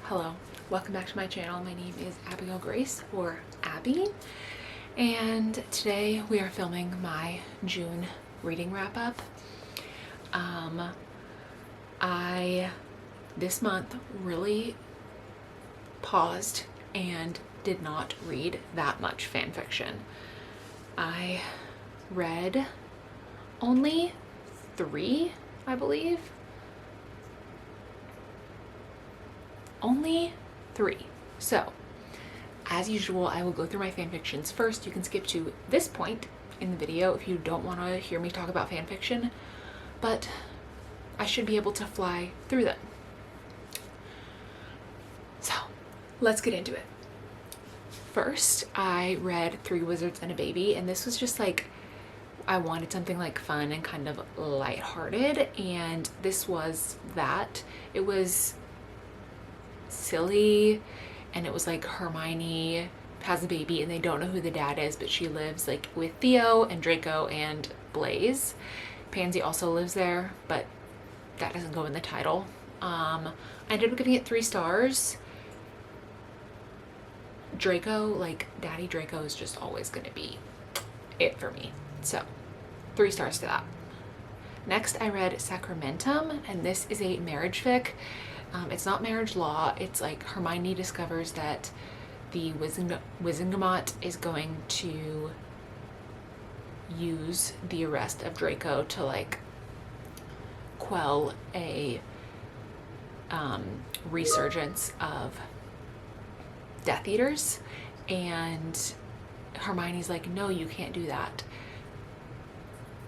Hello, welcome back to my channel. My name is Abigail Grace, or Abby, and today we are filming my June reading wrap-up. I this month really paused and did not read that much fan fiction. I read only 3, I believe. Only 3. So, as usual, I will go through my fan fictions first. You can skip to this point in the video if you don't want to hear me talk about fan fiction, but I should be able to fly through them. So, let's get into it. First, I read 3 Wizards and a Baby, and this was just like, I wanted something like fun and kind of lighthearted, and this was that. It was silly, and it was like Hermione has a baby and they don't know who the dad is, but she lives like with Theo and Draco and Blaze. Pansy also lives there, but that doesn't go in the title. I ended up giving it 3 stars. Draco, like Daddy Draco, is just always gonna be it for me, so 3 stars to that. Next, I read Sacramentum, and this is a marriage fic. It's not marriage law. It's like Hermione discovers that the Wizengamot is going to use the arrest of Draco to like quell a resurgence of Death Eaters, and Hermione's like, no, you can't do that.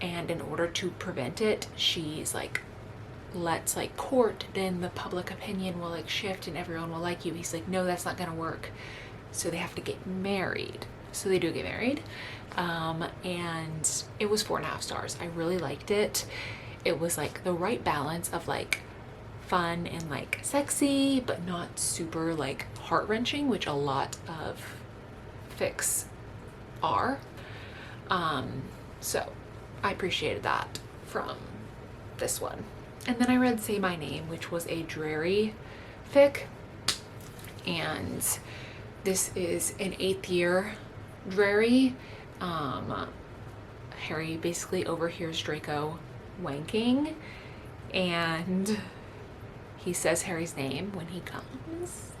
And in order to prevent it, she's like, let's like court, then the public opinion will like shift and everyone will like you. He's like, no, that's not gonna work. So they have to get married. So they do get married. And it was 4.5 stars. I really liked it. It was like the right balance of like fun and like sexy, but not super like heart-wrenching, which a lot of fics are. So I appreciated that from this one. And then I read Say My Name, which was a dreary fic, and this is an 8th year dreary. Harry basically overhears Draco wanking, and he says Harry's name when he comes,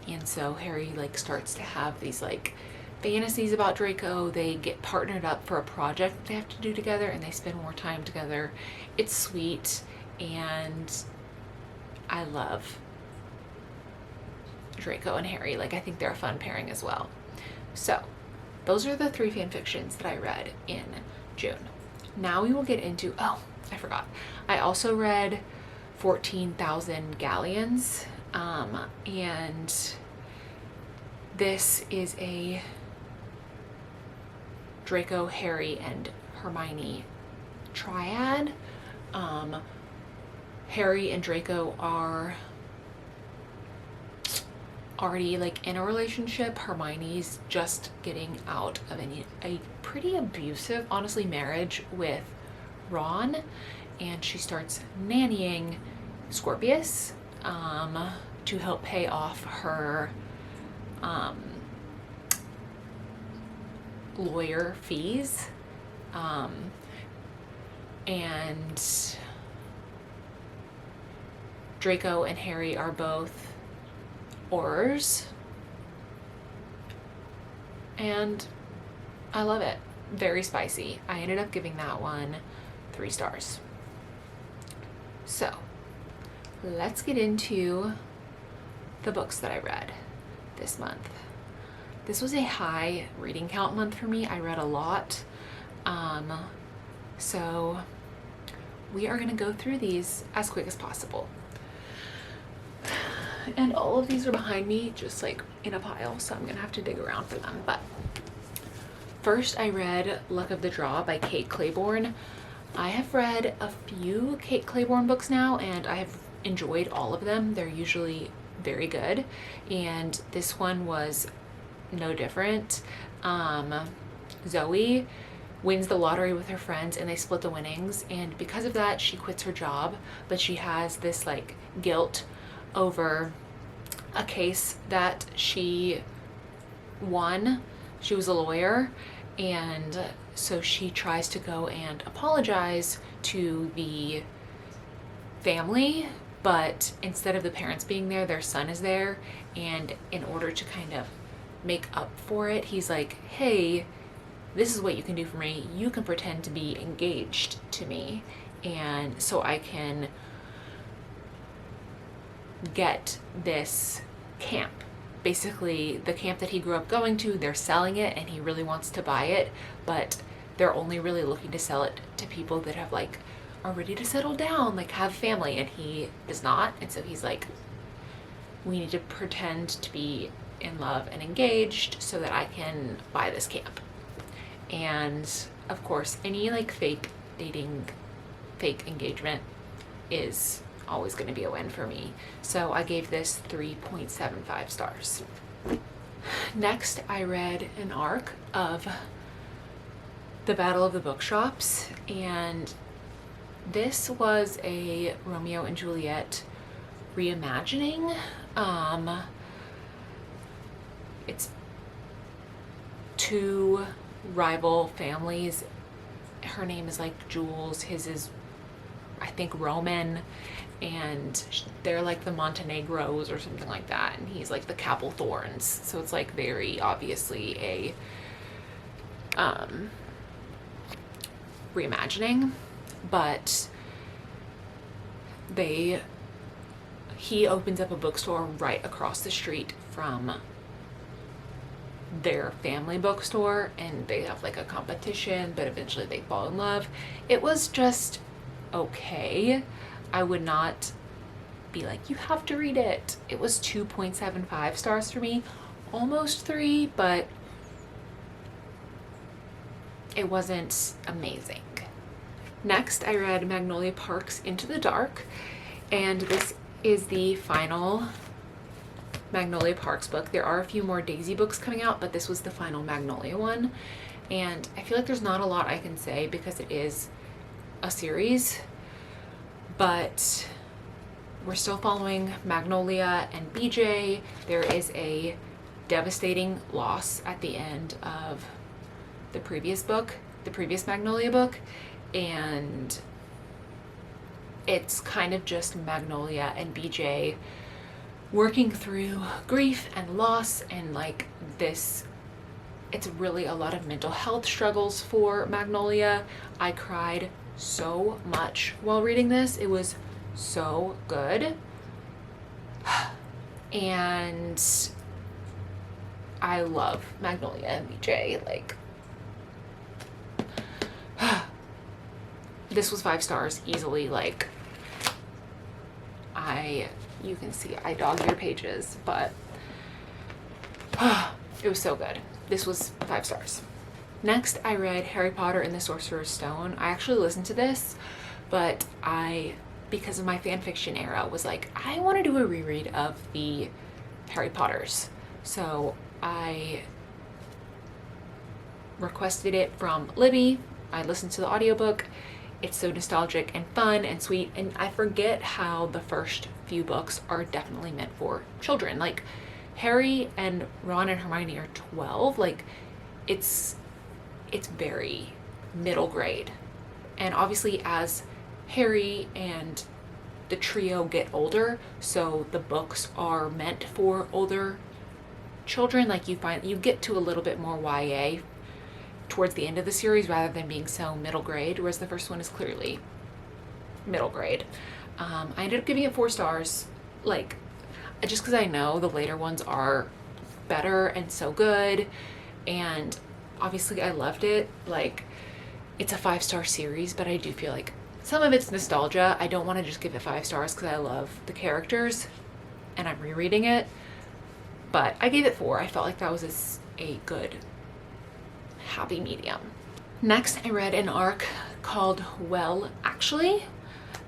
and so Harry like starts to have these like fantasies about Draco. They get partnered up for a project they have to do together, and they spend more time together. It's sweet, and I love Draco and Harry. Like, I think they're a fun pairing as well. So those are the 3 fan fictions that I read in June. Now we will get into, oh, I forgot. I also read 14,000 Galleons, and this is a Draco, Harry, and Hermione triad. Harry and Draco are already like in a relationship. Hermione's just getting out of a pretty abusive, honestly, marriage with Ron, and she starts nannying Scorpius to help pay off her lawyer fees, and Draco and Harry are both Aurors, and I love it. Very spicy. I ended up giving that one 3 stars. So let's get into the books that I read this month. This was a high reading count month for me. I read a lot. So we are gonna go through these as quick as possible. And all of these are behind me, just like in a pile, so I'm gonna have to dig around for them. But first, I read Luck of the Draw by Kate Clayborn. I have read a few Kate Clayborn books now, and I have enjoyed all of them. They're usually very good, and this one was no different. Zoe wins the lottery with her friends, and they split the winnings, and because of that she quits her job, but she has this like guilt over a case that she won. She was a lawyer, and so she tries to go and apologize to the family, but instead of the parents being there, their son is there, and in order to kind of make up for it, he's like, hey, this is what you can do for me. You can pretend to be engaged to me, and so I can get this camp. Basically, the camp that he grew up going to, they're selling it and he really wants to buy it, but they're only really looking to sell it to people that have like are ready to settle down, like have family, and he does not. And so he's like, we need to pretend to be in love and engaged so that I can buy this camp. And of course, any like fake dating, fake engagement is always going to be a win for me. So I gave this 3.75 stars. Next, I read an arc of The Battle of the Bookshops, and this was a Romeo and Juliet reimagining. It's two rival families. Her name is like Jules, his is I think Roman, and they're like the Montenegros or something like that, and he's like the Capel Thorns. So it's like very obviously a reimagining, but he opens up a bookstore right across the street from their family bookstore, and they have like a competition, but eventually they fall in love. It was just okay. I would not be like, you have to read it. It was 2.75 stars for me, almost 3, but it wasn't amazing. Next, I read Magnolia Park's Into the Dark, and this is the final Magnolia Parks book. There are a few more Daisy books coming out, but this was the final Magnolia one, and I feel like there's not a lot I can say because it is a series, but we're still following Magnolia and BJ. There is a devastating loss at the end of the previous book, the previous Magnolia book, and it's kind of just Magnolia and BJ working through grief and loss, and like this, it's really a lot of mental health struggles for Magnolia. I cried so much while reading this. It was so good. And I love Magnolia and BJ. Like, this was 5 stars easily. Like, you can see I dog-eared pages, but it was so good. This was 5 stars. Next, I read Harry Potter and the Sorcerer's Stone. I actually listened to this, but because of my fanfiction era, was like, I want to do a reread of the Harry Potters. So I requested it from Libby. I listened to the audiobook. It's so nostalgic and fun and sweet, and I forget how the first few books are definitely meant for children. Like, Harry and Ron and Hermione are 12. Like, it's very middle grade. And obviously as Harry and the trio get older, so the books are meant for older children. Like, you get to a little bit more YA towards the end of the series rather than being so middle grade, whereas the first one is clearly middle grade. I ended up giving it 4 stars, like, just because I know the later ones are better and so good, and obviously I loved it. Like, it's a 5-star series, but I do feel like some of it's nostalgia. I don't want to just give it 5 stars because I love the characters and I'm rereading it, but I gave it 4. I felt like that was a good happy medium. Next, I read an arc called Well Actually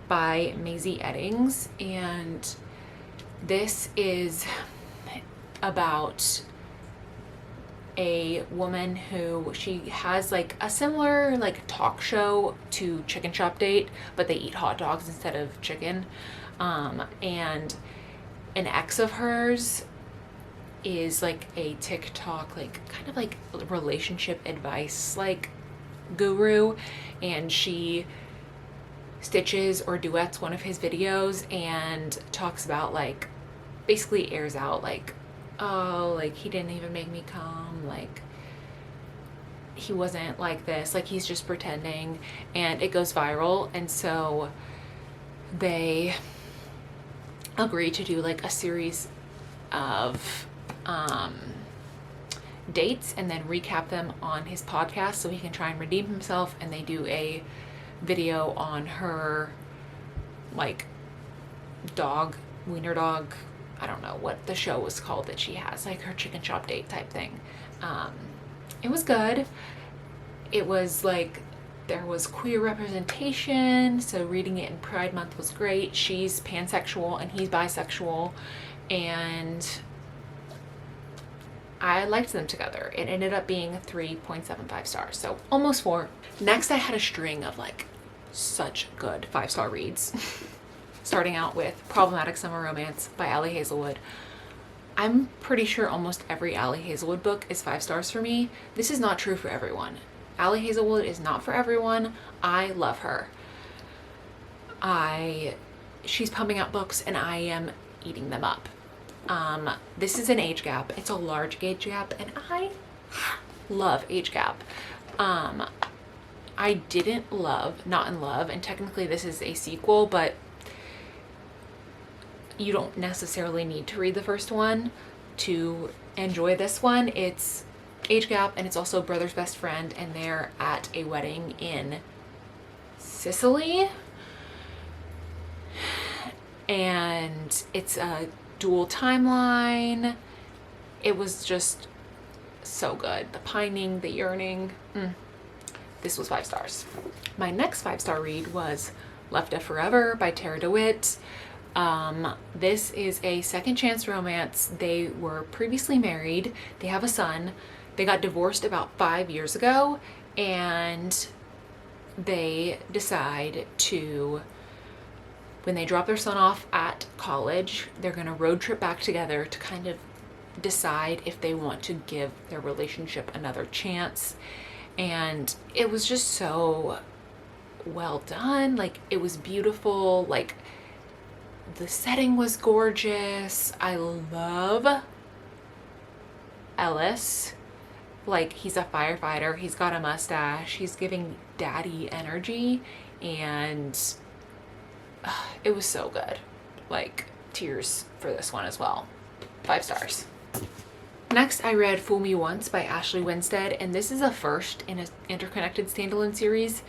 by Maisie Eddings, and this is about a woman who, she has like a similar like talk show to Chicken Shop Date, but they eat hot dogs instead of chicken, and an ex of hers is like a TikTok, like kind of like relationship advice like guru, and she stitches or duets one of his videos and talks about, like, basically airs out like, oh, like he didn't even make me come, like he wasn't like this, like he's just pretending, and it goes viral. And so they agree to do like a series of dates and then recap them on his podcast so he can try and redeem himself. And they do a video on her like dog, wiener dog, I don't know what the show was called that she has, like her chicken shop date type thing. It was good. It was like, there was queer representation, so reading it in Pride Month was great. She's pansexual and he's bisexual, and I liked them together. It ended up being 3.75 stars, so almost 4. Next, I had a string of like such good 5-star reads. Starting out with Problematic Summer Romance by Allie Hazelwood. I'm pretty sure almost every Allie Hazelwood book is 5 stars for me. This is not true for everyone. Allie Hazelwood is not for everyone. I love her. She's pumping out books and I am eating them up. This is an age gap. It's a large age gap, and I love age gap. I didn't love Not in Love, and technically this is a sequel, but you don't necessarily need to read the first one to enjoy this one. It's age gap, and it's also brother's best friend, and they're at a wedding in Sicily, and it's a dual timeline. It was just so good. The pining, the yearning. This was 5 stars. My next 5-star read was Left of Forever by Tara DeWitt. This is a second chance romance. They were previously married. They have a son. They got divorced about 5 years ago, and they decide to, when they drop their son off at college, they're going to road trip back together to kind of decide if they want to give their relationship another chance. And it was just so well done. Like, it was beautiful. Like, the setting was gorgeous. I love Ellis. Like, he's a firefighter. He's got a mustache. He's giving daddy energy, and it was so good. Like, tears for this one as well. 5 stars. Next, I read Fool Me Once by Ashley Winstead, and this is a first in an interconnected standalone series.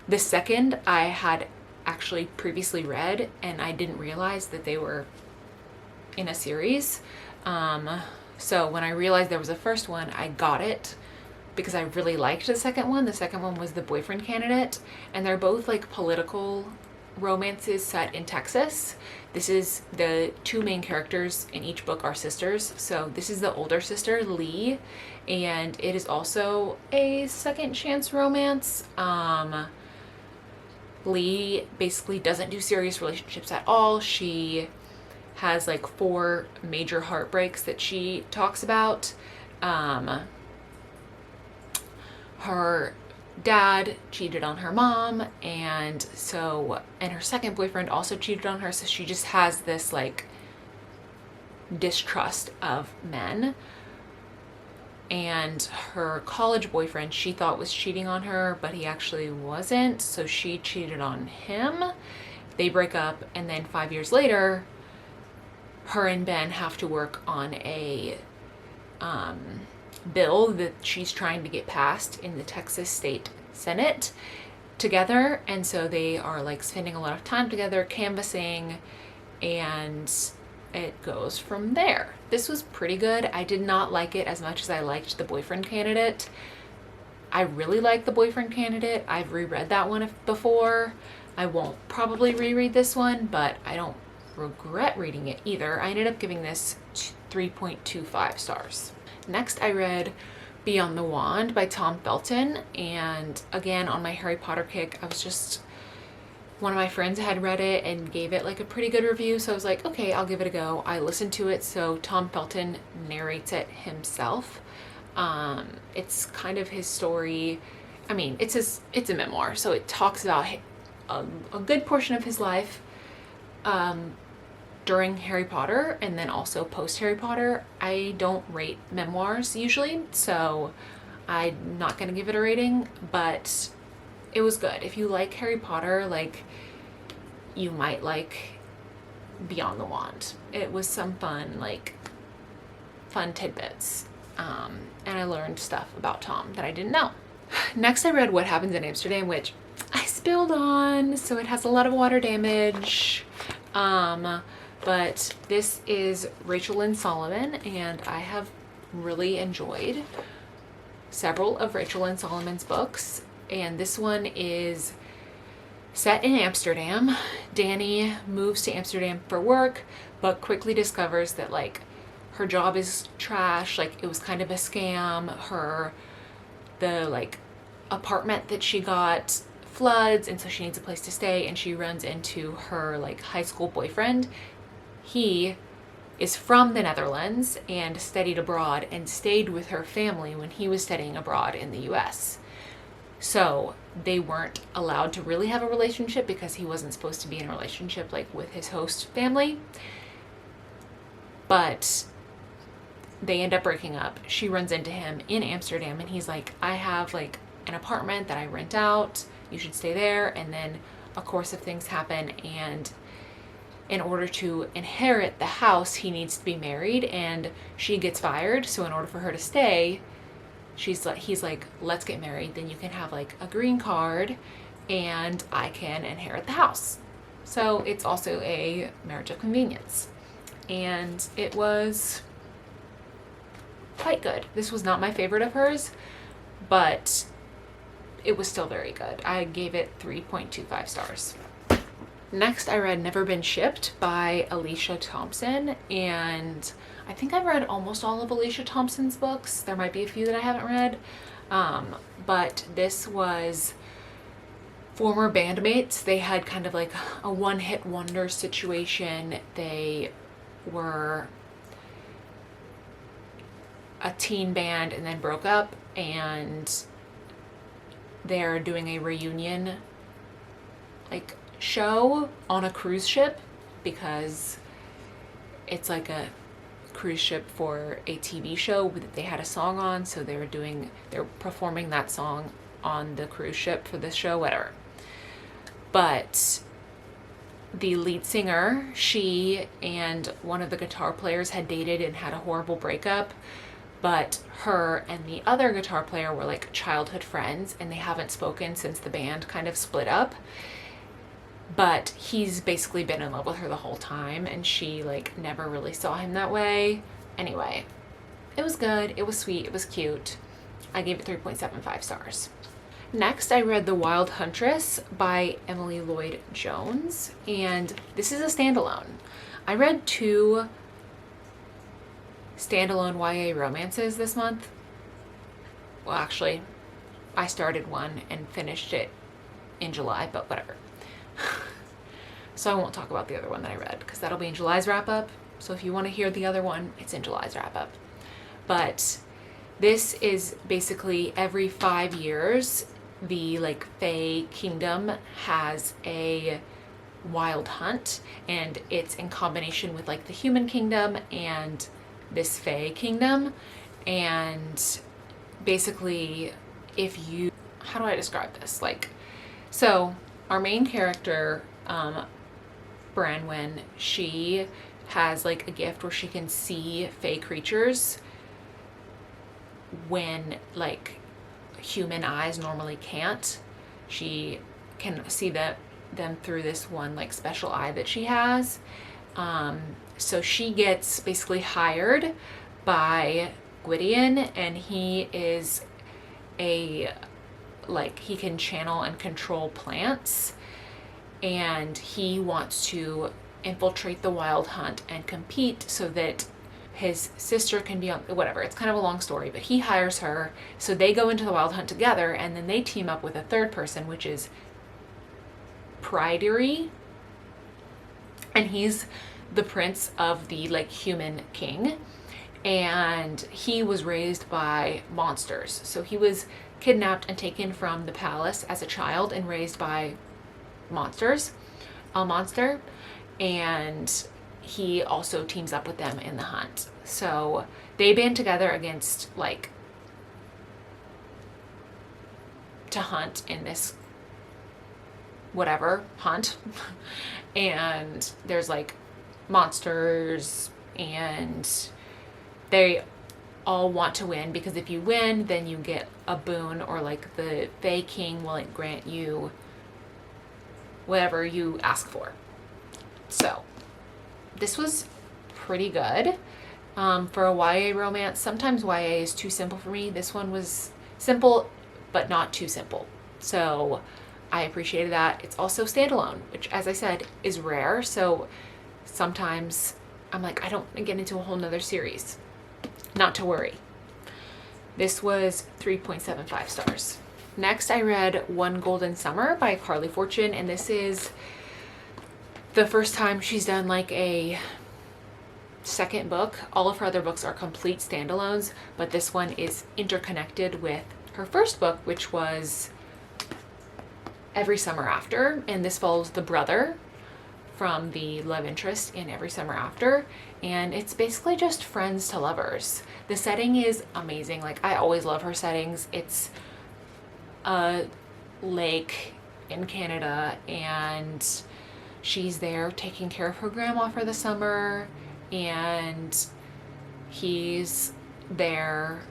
The second I had actually previously read, and I didn't realize that they were in a series. So when I realized there was a first one, I got it because I really liked the second one. The second one was The Boyfriend Candidate, and they're both like political romances set in Texas. This is the 2 main characters in each book are sisters. So this is the older sister, Lee, and it is also a second chance romance. Lee basically doesn't do serious relationships at all. She has like 4 major heartbreaks that she talks about. Her dad cheated on her mom, and her second boyfriend also cheated on her, so she just has this like distrust of men. And her college boyfriend, she thought was cheating on her, but he actually wasn't, so she cheated on him. They break up, and then 5 years later, her and Ben have to work on a bill that she's trying to get passed in the Texas State Senate together. And so they are like spending a lot of time together canvassing, and it goes from there. This was pretty good. I did not like it as much as I liked The Boyfriend Candidate. I really like The Boyfriend Candidate. I've reread that one before. I won't probably reread this one, but I don't regret reading it either. I ended up giving this 3.25 stars. Next, I read Beyond the Wand by Tom Felton, and again, on my Harry Potter kick, I was just one of my friends had read it and gave it like a pretty good review, so I was like, okay, I'll give it a go. I listened to it. So Tom Felton narrates it himself. It's kind of his story. I mean, it's a memoir, so it talks about a good portion of his life during Harry Potter and then also post Harry Potter. I don't rate memoirs usually, so I'm not gonna give it a rating, but it was good. If you like Harry Potter, like, you might like Beyond the Wand. It was some fun tidbits. And I learned stuff about Tom that I didn't know. Next, I read What Happens in Amsterdam, which I spilled on, so it has a lot of water damage. But this is Rachel Lynn Solomon, and I have really enjoyed several of Rachel Lynn Solomon's books. And this one is set in Amsterdam. Danny moves to Amsterdam for work, but quickly discovers that like her job is trash. Like, it was kind of a scam. The like apartment that she got floods, and so she needs a place to stay, and she runs into her like high school boyfriend. He is from the Netherlands and studied abroad and stayed with her family when he was studying abroad in the US. So they weren't allowed to really have a relationship because he wasn't supposed to be in a relationship like with his host family. But they end up breaking up. She runs into him in Amsterdam, and he's like, I have like an apartment that I rent out. You should stay there. And then a course of things happen, and in order to inherit the house, he needs to be married, and she gets fired. So in order for her to stay, he's like, let's get married. Then you can have like a green card, and I can inherit the house. So it's also a marriage of convenience. And it was quite good. This was not my favorite of hers, but it was still very good. I gave it 3.25 stars. Next, I read Never Been Shipped by Alicia Thompson, and I think I've read almost all of Alicia Thompson's books. There might be a few that I haven't read, but this was former bandmates. They had kind of like a one-hit wonder situation. They were a teen band and then broke up, and they're doing a reunion like show on a cruise ship because it's like a cruise ship for a TV show that they had a song on, so they're performing that song on the cruise ship for this show, whatever. But the lead singer, she and one of the guitar players had dated and had a horrible breakup, but her and the other guitar player were like childhood friends, and they haven't spoken since the band kind of split up. But he's basically been in love with her the whole time, and she like never really saw him that way. Anyway, it was good, it was sweet, it was cute. I gave it 3.75 stars. Next, I read The Wild Huntress by Emily Lloyd Jones, and this is a standalone. I read 2 standalone YA romances this month. Well, actually, I started one and finished it in July, but whatever. So I won't talk about the other one that I read because that'll be in July's wrap-up. So if you want to hear the other one, it's in July's wrap-up. But this is basically every 5 years, the like Fae Kingdom has a wild hunt, and it's in combination with like the Human Kingdom and this Fae Kingdom. And basically, how do I describe this? So our main character, Branwen, she has like a gift where she can see Fae creatures when like human eyes normally can't. She can see them through this one like special eye that she has. So she gets basically hired by Gwydion, and he is he can channel and control plants, and he wants to infiltrate the wild hunt and compete so that his sister can be on, whatever. It's kind of a long story, but he hires her, so they go into the wild hunt together, and then they team up with a third person, which is priory, and he's the prince of the like human king, and he was raised by monsters. So he was kidnapped and taken from the palace as a child and raised by monsters, a monster, and he also teams up with them in the hunt. So they band together against, like, to hunt in this whatever hunt. And there's like monsters, and they all want to win, because if you win, then you get a boon, or like the Fae King will like grant you whatever you ask for. So this was pretty good for a YA romance. Sometimes YA is too simple for me. This one was simple, but not too simple. So I appreciated that. It's also standalone, which, as I said, is rare. So sometimes I'm like, I don't get into a whole nother series. Not to worry. This was 3.75 stars. Next, I read One Golden Summer by Carly Fortune, and this is the first time she's done like a second book. All of her other books are complete standalones, but this one is interconnected with her first book, which was Every Summer After, and this follows the brother from the love interest in Every Summer After, and it's basically just friends to lovers. The setting is amazing. Like, I always love her settings. It's a lake in Canada, and she's there taking care of her grandma for the summer, and he's there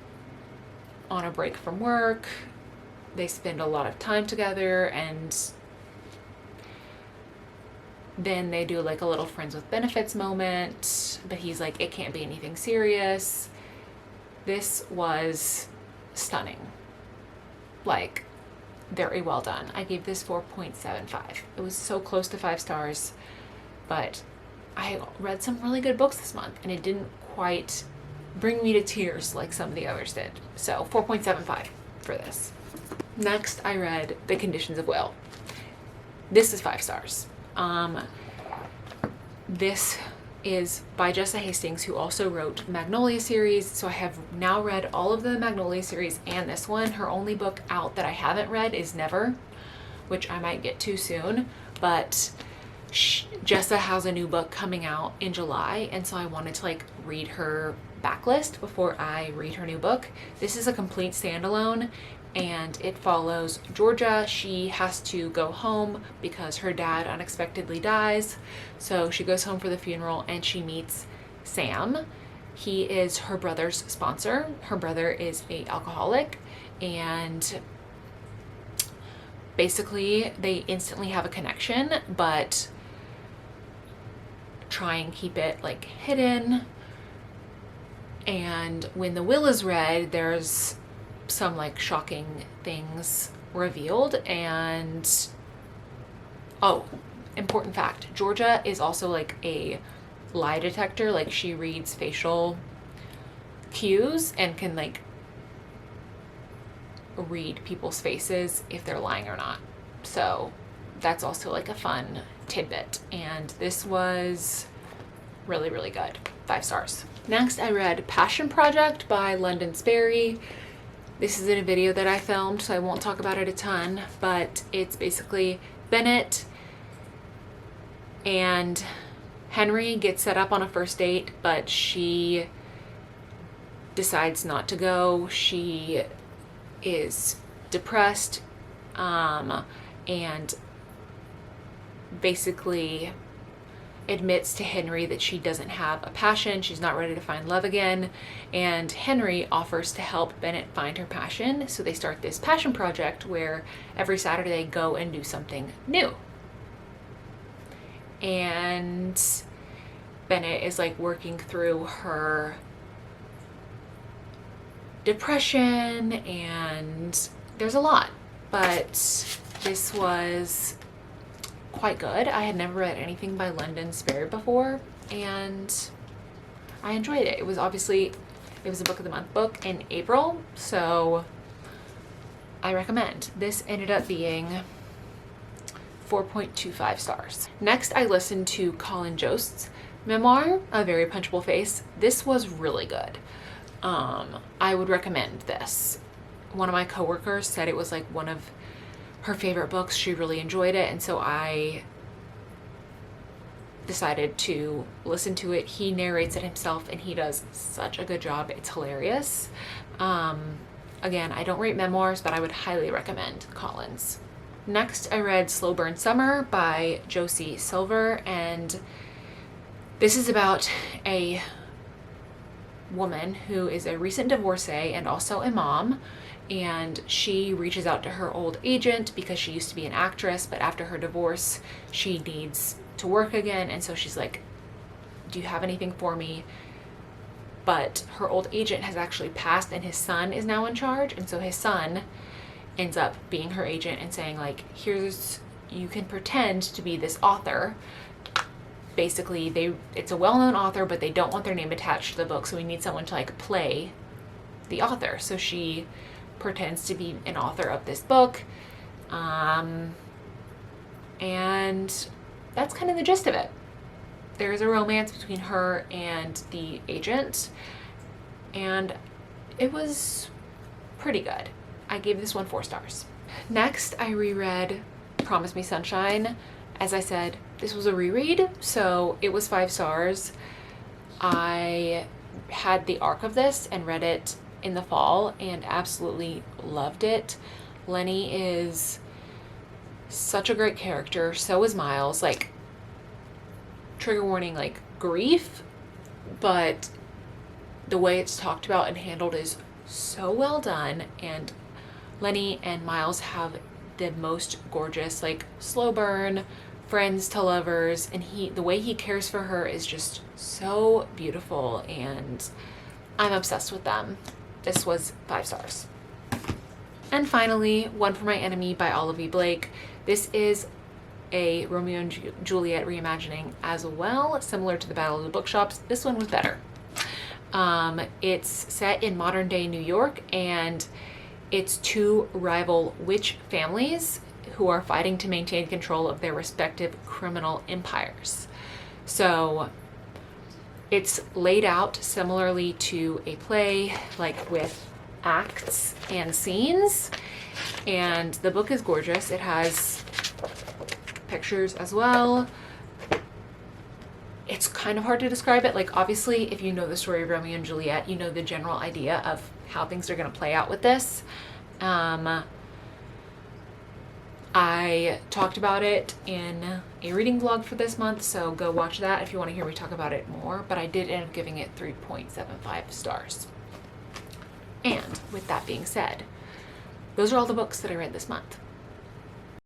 on a break from work. They spend a lot of time together, and then they do like a little friends with benefits moment, but he's like, it can't be anything serious. This was stunning. Like, very well done. I gave this 4.75. It was so close to 5 stars, but I read some really good books this month, and it didn't quite bring me to tears like some of the others did. So 4.75 for this. Next, I read The Conditions of Will. This is 5 stars. This is by Jessa Hastings, who also wrote Magnolia series. So I have now read all of the Magnolia series and this one. Her only book out that I haven't read is Never, which I might get to soon, but Jessa has a new book coming out in July, and so I wanted to like read her backlist before I read her new book. This is a complete standalone, and it follows Georgia. She has to go home because her dad unexpectedly dies. So she goes home for the funeral, and she meets Sam. He is her brother's sponsor. Her brother is an alcoholic, and basically they instantly have a connection, but try and keep it like hidden. And when the will is read, there's some like shocking things revealed. And oh, important fact, Georgia is also like a lie detector. Like, she reads facial cues and can like read people's faces if they're lying or not. So that's also like a fun tidbit, and this was really, really good. 5 stars. Next, I read Passion Project by London Sperry. This is in a video that I filmed, so I won't talk about it a ton, but it's basically Bennett and Henry get set up on a first date, but she decides not to go. She is depressed, and basically admits to Henry that she doesn't have a passion. She's not ready to find love again, and Henry offers to help Bennett find her passion. So they start this passion project where every Saturday they go and do something new. And Bennett is like working through her depression, and there's a lot, but this was quite good. I had never read anything by London Sperry before, and I enjoyed it. It was a book of the month book in April, so I recommend. This ended up being 4.25 stars. Next, I listened to Colin Jost's memoir, A Very Punchable Face. This was really good. I would recommend this. One of my coworkers said it was like one of her favorite books. She really enjoyed it, and so I decided to listen to it. He narrates it himself and he does such a good job. It's hilarious. Again, I don't rate memoirs, but I would highly recommend Colin's. Next, I read Slow Burn Summer by Josie Silver, and this is about a woman who is a recent divorcee and also a mom, and she reaches out to her old agent because she used to be an actress, but after her divorce, she needs to work again, and so she's like, do you have anything for me? But her old agent has actually passed and his son is now in charge, and so his son ends up being her agent and saying like, here's, you can pretend to be this author. Basically, it's a well-known author, but they don't want their name attached to the book, so we need someone to like play the author. So she pretends to be an author of this book, and that's kind of the gist of it. There's a romance between her and the agent, and it was pretty good. I gave this one 4 stars. Next, I reread Promise Me Sunshine. As I said, this was a reread, so it was 5 stars. I had the arc of this and read it in the fall and absolutely loved it. Lenny is such a great character. So is Miles. Like, trigger warning, like grief, but the way it's talked about and handled is so well done. And Lenny and Miles have the most gorgeous, like, slow burn, friends to lovers, and the way he cares for her is just so beautiful, and I'm obsessed with them. This was 5 stars. And finally, One for My Enemy by Olive E. Blake. This is a Romeo and Juliet reimagining as well, similar to the Battle of the Bookshops. This one was better. It's set in modern day New York, and it's 2 rival witch families who are fighting to maintain control of their respective criminal empires. So it's laid out similarly to a play, like with acts and scenes, and the book is gorgeous. It has pictures as well. It's kind of hard to describe it. Like, obviously, if you know the story of Romeo and Juliet, you know the general idea of how things are going to play out with this. I talked about it in a reading vlog for this month, so go watch that if you want to hear me talk about it more, but I did end up giving it 3.75 stars. And with that being said, those are all the books that I read this month.